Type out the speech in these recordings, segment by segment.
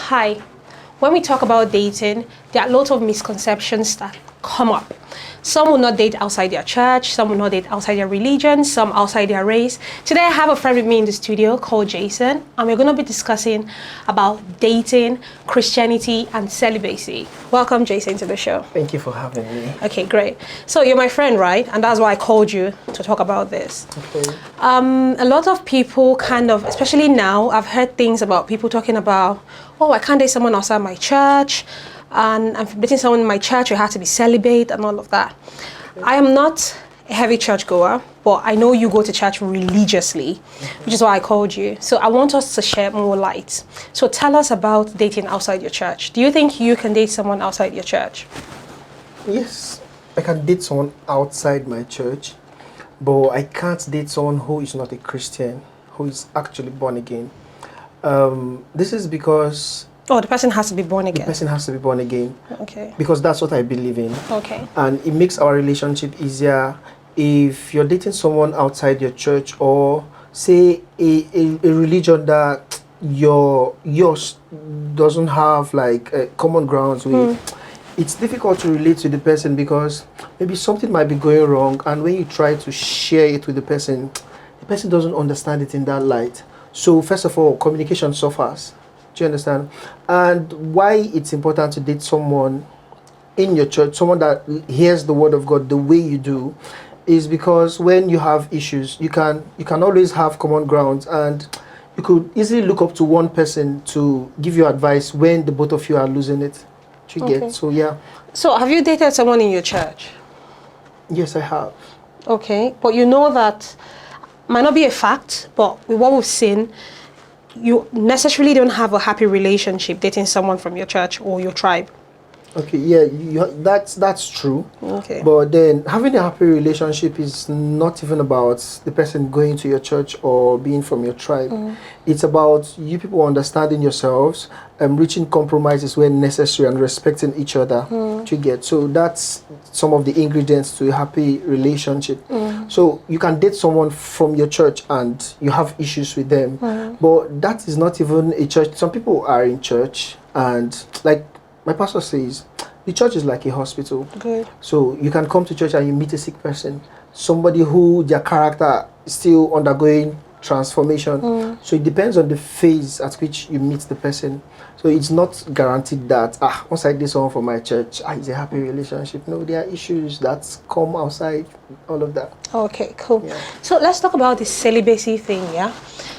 Hi. When we talk about dating, there are lots of misconceptions that come up. Some will not date outside their church, some will not date outside their religion, some outside their race. Today I have a friend with me in the studio called Jason, and we're going to be discussing about dating, Christianity, and celibacy. Welcome, Jason, to the show. Thank you for having me. Okay, great. So you're my friend, right? And that's why I called you to talk about this. Okay. A lot of people especially now, I've heard things about people talking about, oh, I can't date someone outside my church, and I'm dating someone in my church, you have to be celibate and all of that. Okay. I am not a heavy churchgoer, but I know you go to church religiously, which is why I called you. So I want us to share more light. So tell us about dating outside your church. Do you think you can date someone outside your church? Yes, I can date someone outside my church, but I can't date someone who is not a Christian, who is actually born again. This is because... Oh, the person has to be born again. The person has to be born again. Okay. Because that's what I believe in. Okay. And it makes our relationship easier if you're dating someone outside your church, or say a religion that yours doesn't have like common grounds with. It's difficult to relate to the person because maybe something might be going wrong, and when you try to share it with the person doesn't understand it in that light. So first of all, communication suffers. Do you understand? And why it's important to date someone in your church, someone that hears the word of God the way you do, is because when you have issues, you can always have common grounds, and you could easily look up to one person to give you advice when the both of you are losing it. Do you get? So yeah. So have you dated someone in your church? Yes, I have. Okay, but you know that might not be a fact, but with what we've seen, you necessarily don't have a happy relationship dating someone from your church or your tribe. Okay, yeah, that's true. Okay. But then having a happy relationship is not even about the person going to your church or being from your tribe. It's about you people understanding yourselves and reaching compromises when necessary and respecting each other to get. So that's some of the ingredients to a happy relationship. So you can date someone from your church and you have issues with them, but that is not even a church. Some people are in church, and like my pastor says, the church is like a hospital. Good. So you can come to church and you meet a sick person, somebody who their character is still undergoing transformation. So it depends on the phase at which you meet the person. So it's not guaranteed that once I date someone from my church, it's a happy relationship. No, there are issues that come outside all of that. Okay, cool. Yeah. So let's talk about the celibacy thing, yeah?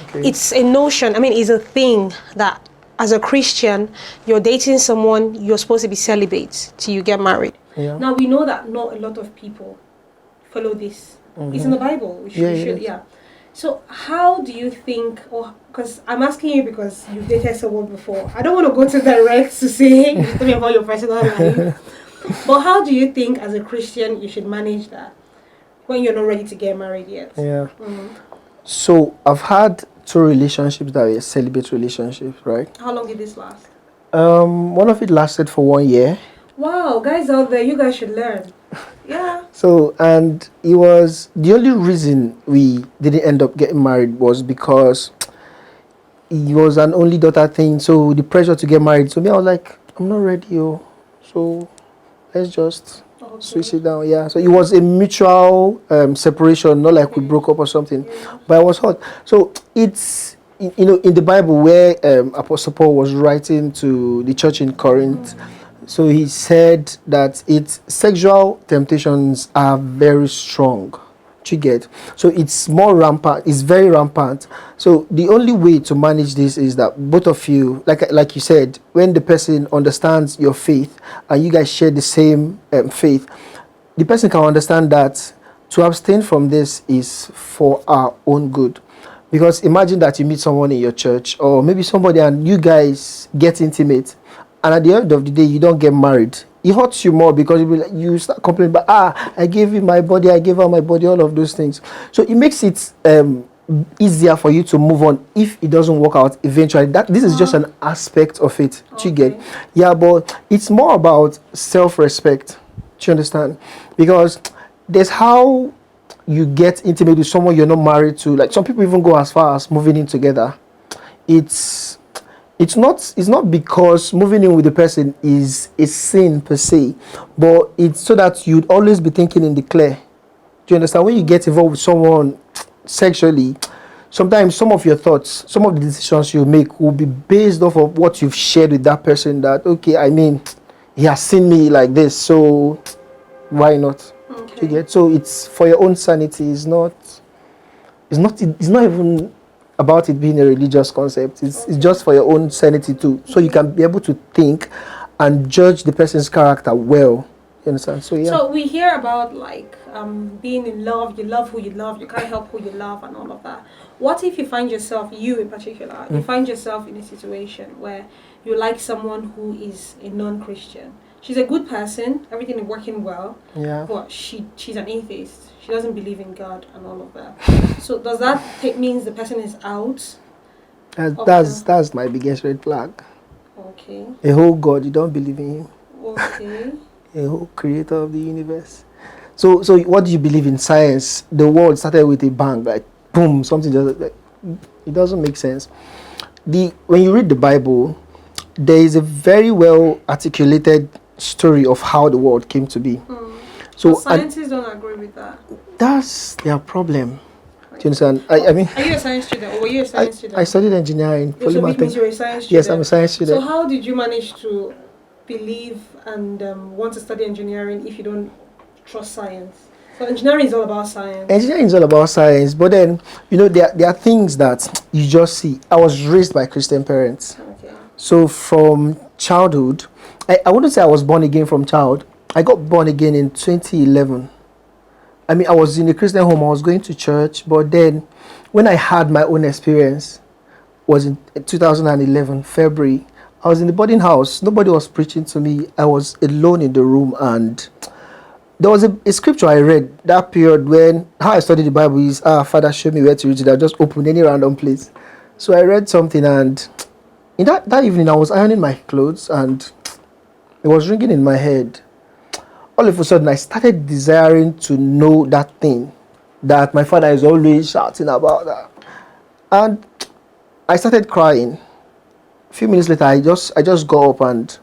Okay. It's a notion, it's a thing that as a Christian, you're dating someone, you're supposed to be celibate till you get married. Yeah. Now, we know that not a lot of people follow this. It's in the Bible. We should. So how do you think, or because I'm asking you because you've dated someone before. I don't want to go to direct to say, you tell me about your personal life. But how do you think as a Christian you should manage that when you're not ready to get married yet? Yeah. So I've had 2 relationships that were celibate relationships, right? How long did this last? One of it lasted for 1 year. Wow, guys out there, you guys should learn. Yeah. So, and it was the only reason we didn't end up getting married was because it was an only daughter thing. So the pressure to get married. So me, I was like, I'm not ready, so let's just switch it down. Yeah. So it was a mutual separation, not like we broke up or something. But I was hot. So it's in the Bible where Apostle Paul was writing to the church in Corinth. So he said that its sexual temptations are very strong. You get? So it's more rampant. It's very rampant. So the only way to manage this is that both of you, like you said, when the person understands your faith and you guys share the same faith, the person can understand that to abstain from this is for our own good. Because imagine that you meet someone in your church or maybe somebody and you guys get intimate, and at the end of the day you don't get married. It hurts you more because you start complaining about, I gave you my body, I gave her my body, all of those things. So it makes it easier for you to move on if it doesn't work out eventually. This is just an aspect of it. Do you get? Yeah, but it's more about self-respect. Do you understand? Because there's how you get intimate with someone you're not married to. Like some people even go as far as moving in together. It's It's not because moving in with the person is a sin per se, but it's so that you'd always be thinking in the clear. Do you understand? When you get involved with someone sexually, sometimes some of your thoughts, some of the decisions you make will be based off of what you've shared with that person. That, okay, I mean, he has seen me like this, so why not? Okay. Do you get? So it's for your own sanity. It's not even about it being a religious concept. It's just for your own sanity too, so you can be able to think and judge the person's character well. You understand? So yeah. So we hear about like being in love. You love who you love. You can't help who you love, and all of that. What if you find yourself, you in particular, you find yourself in a situation where you like someone who is a non-Christian? She's a good person. Everything is working well. Yeah. But she's an atheist. She doesn't believe in God and all of that. So does that means the person is out? That's my biggest red flag. Okay. A whole God, you don't believe in him. Okay. A whole creator of the universe. So what do you believe in science? The world started with a bang, like boom, something just like, it doesn't make sense. When you read the Bible, there is a very well articulated story of how the world came to be. So but scientists don't agree with that. That's their problem. Do you understand? I mean, are you a science student or were you a science student? I studied engineering. So which means you're a science student? Yes, I'm a science student. So how did you manage to believe and want to study engineering if you don't trust science? So engineering is all about science. Engineering is all about science, but then, there are things that you just see. I was raised by Christian parents. Okay. So from childhood, I wouldn't say I was born again from child. I got born again in 2011. I mean, I was in a Christian home. I was going to church, but then when I had my own experience, was in 2011, February. I was in the boarding house. Nobody was preaching to me. I was alone in the room, and there was a scripture I read that period when how I studied the Bible is, Father, show me where to read it. I just opened any random place. So I read something, and in that evening, I was ironing my clothes, and it was ringing in my head. All of a sudden, I started desiring to know that thing that my father is always shouting about. That. And I started crying. A few minutes later, I just got up, and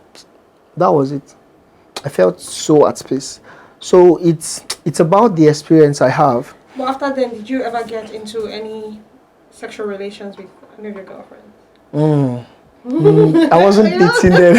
that was it. I felt so at peace. So it's about the experience I have. But after then, did you ever get into any sexual relations with any of your girlfriends? I wasn't dating then.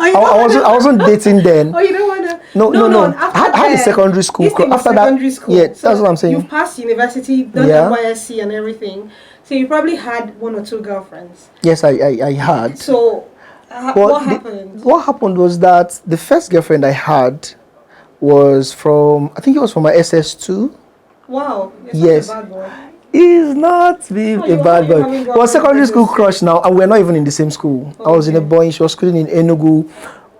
I wasn't dating then. Oh, you don't want to? No. I had a secondary school. After secondary school. Yeah, that's what I'm saying. You've passed university, done NYSC and everything. So you probably had one or two girlfriends. Yes, I had. So what happened? What happened was that the first girlfriend I had was from my SS2. Wow. Yes. A bad boy. He's not being a bad boy. But secondary school crush now, and we're not even in the same school. Okay. I was in a boy, she was schooling in Enugu.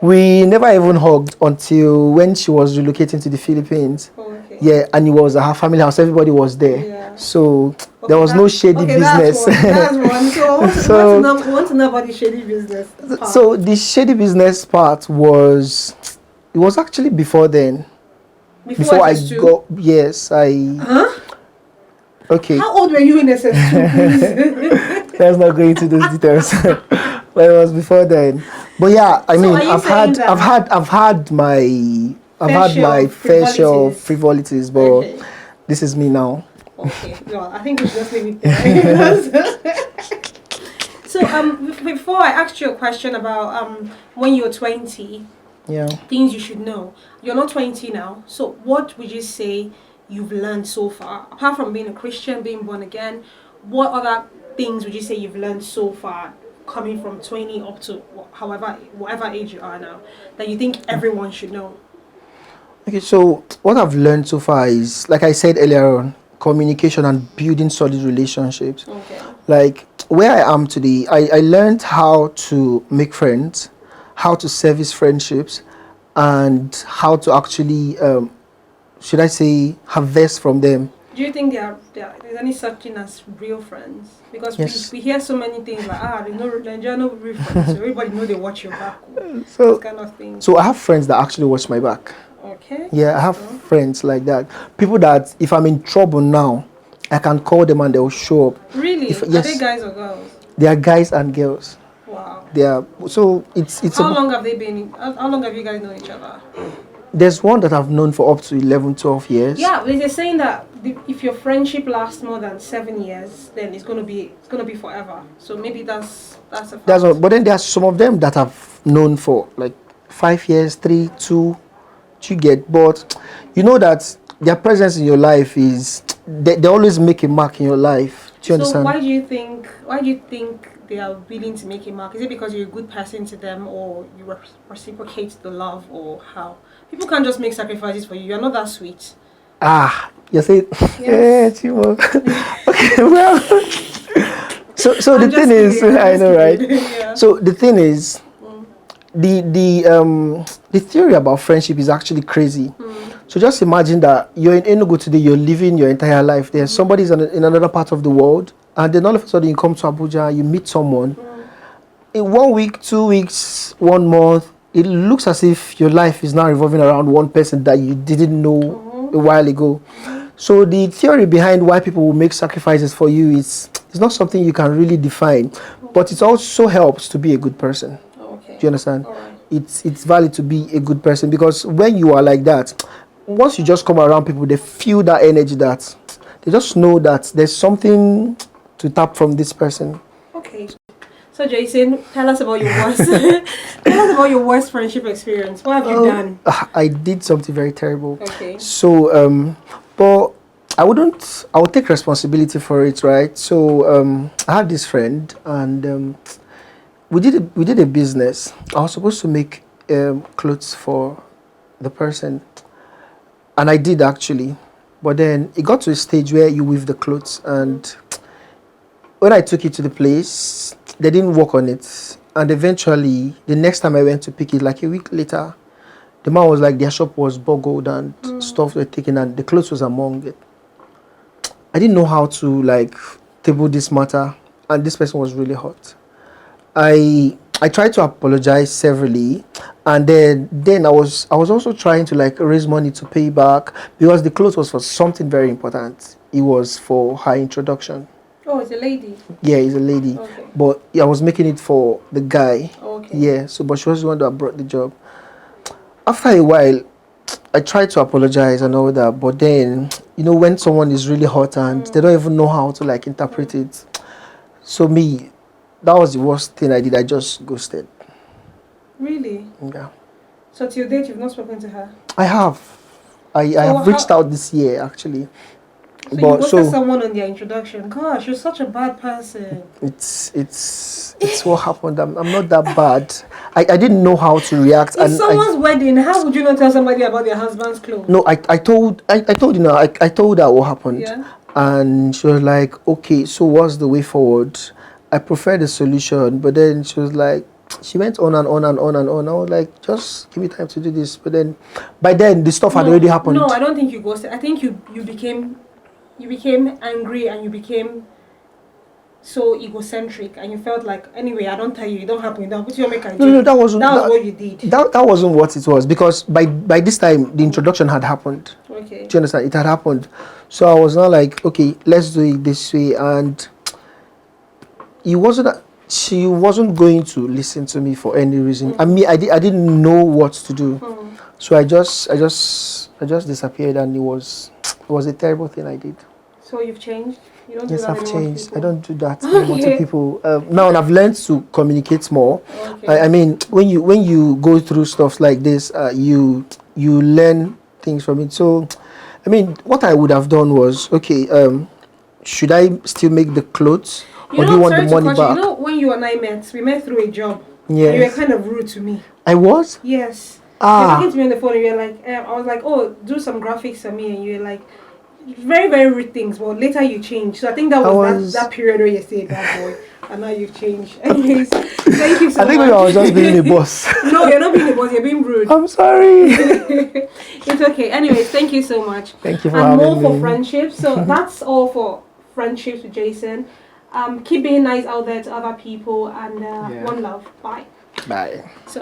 We never even hugged until when she was relocating to the Philippines. Okay. Yeah, and it was at her family house, everybody was there. Yeah. So there was no shady business. That's one. So I want to know about the shady business part. So the shady business part was actually before then. Before I got, yes, Huh? Okay. How old were you in SS2, please? Let's not go into those details. But it was before then. But yeah, I mean, I've had my fair share of frivolities, but okay. This is me now. Okay. Well, I think we should just leave it there. So before I asked you a question about when you were 20, things you should know. You're not 20 now. So what would you say you've learned so far? Apart from being a Christian, being born again, what other things would you say you've learned so far, coming from 20 up to whatever age you are now, that you think everyone should know? Okay, so what I've learned so far is, like I said earlier on, communication and building solid relationships. Okay. Like where I am today, I learned how to make friends, how to service friendships, and how to actually should I say, harvest from them. Do you think there's any such thing as real friends? Because we hear so many things like, there are no real friends. So everybody know they watch your back. So kind of thing. So I have friends that actually watch my back. Okay. Yeah, I have friends like that. People that if I'm in trouble now, I can call them and they'll show up. Really? Are they guys or girls? They are guys and girls. Wow. They are, so it's How long have they been? How long have you guys known each other? There's one that I've known for up to 11, 12 years. Yeah, but they're saying that if your friendship lasts more than 7 years, then it's gonna be forever. So maybe that's a fact. That's what, but then there are some of them that I've known for like 5 years, 3, 2, you get. But you know that their presence in your life is they always make a mark in your life. Do you understand? So why do you think they are willing to make a mark? Is it because you're a good person to them, or you reciprocate the love, or how? People can't just make sacrifices for you. You're not that sweet. You say, Yes. Chimo. Okay, well. So the thing is, I know, right? Yeah. So the thing is, the theory about friendship is actually crazy. So just imagine that you're in Enugu today, you're living your entire life there. Somebody's in another part of the world, and then all of a sudden you come to Abuja, you meet someone. In 1 week, 2 weeks, 1 month, it looks as if your life is now revolving around one person that you didn't know a while ago. So the theory behind why people will make sacrifices for you is it's not something you can really define, but it also helps to be a good person. Okay. Do you understand? All right. It's valid to be a good person, because when you are like that, once you just come around people, they feel that energy, that they just know that there's something to tap from this person. Okay. So Jason, tell us about your worst tell us about your worst friendship experience. What have you done? I did something very terrible. Okay. So but I would take responsibility for it, right? So I had this friend, and we did a business. I was supposed to make clothes for the person, and I did actually, but then it got to a stage where you weave the clothes, and when I took it to the place, they didn't work on it, and eventually the next time I went to pick it, like a week later, the man was like, their shop was boggled and stuff were taken, and the clothes was among it. I didn't know how to like table this matter, and this person was really hot. I tried to apologize severally, and then I was also trying to like raise money to pay back, because the clothes was for something very important. It was for her introduction. Oh, it's a lady. Yeah, it's a lady. Okay. But I was making it for the guy. Okay. Yeah, so but she was the one that brought the job. After a while, I tried to apologize and all that, but then, you know, when someone is really hot and they don't even know how to like interpret it. So that was the worst thing I did. I just ghosted. Really? Yeah. So till date you've not spoken to her? I have. I have reached out this year actually. So you ghosted someone on their introduction. Gosh, you're such a bad person. It's what happened. I'm not that bad. I didn't know how to react. It's someone's wedding. How would you not tell somebody about their husband's clothes? No, I told you now. I told her what happened. Yeah. And she was like, okay, so what's the way forward? I prefer the solution, but then she was like, she went on and on and on and on. I was like, just give me time to do this. But then, by then, the stuff had already happened. No, I don't think you ghosted. I think you became angry, and you became so egocentric, and you felt like, anyway, I don't tell you, it don't happen. Don't put your make I do. No, that wasn't. That was what you did. That wasn't what it was, because by this time the introduction had happened. Okay. Do you understand? It had happened. So I was not like, okay, let's do it this way, and she wasn't going to listen to me for any reason. I mean, I didn't know what to do. So I just disappeared, and it was a terrible thing I did. So you've changed? You don't Yes, do that I've anymore changed. to I don't do that anymore to people. Now I've learned to communicate more. Okay. I mean, when you go through stuff like this, you learn things from it. So, I mean, what I would have done was, okay, should I still make the clothes, or do you want the money back? You know, when you and I met, we met through a job. Yes. You were kind of rude to me. I was? Yes. You were talking to me on the phone, and you were like, I was like, oh, do some graphics for me, and you were like, very, very rude things. But later you changed. So I think that was that period where you said that boy, and now you've changed. Anyways, thank you so much. I think maybe I was just being a boss. No, you're not being a boss. You're being rude. I'm sorry. It's okay. Anyways, thank you so much. Thank you for having me. having And more me. for friendships. So that's all for friendships with Jason. Keep being nice out there to other people, and one love. Bye. Bye. So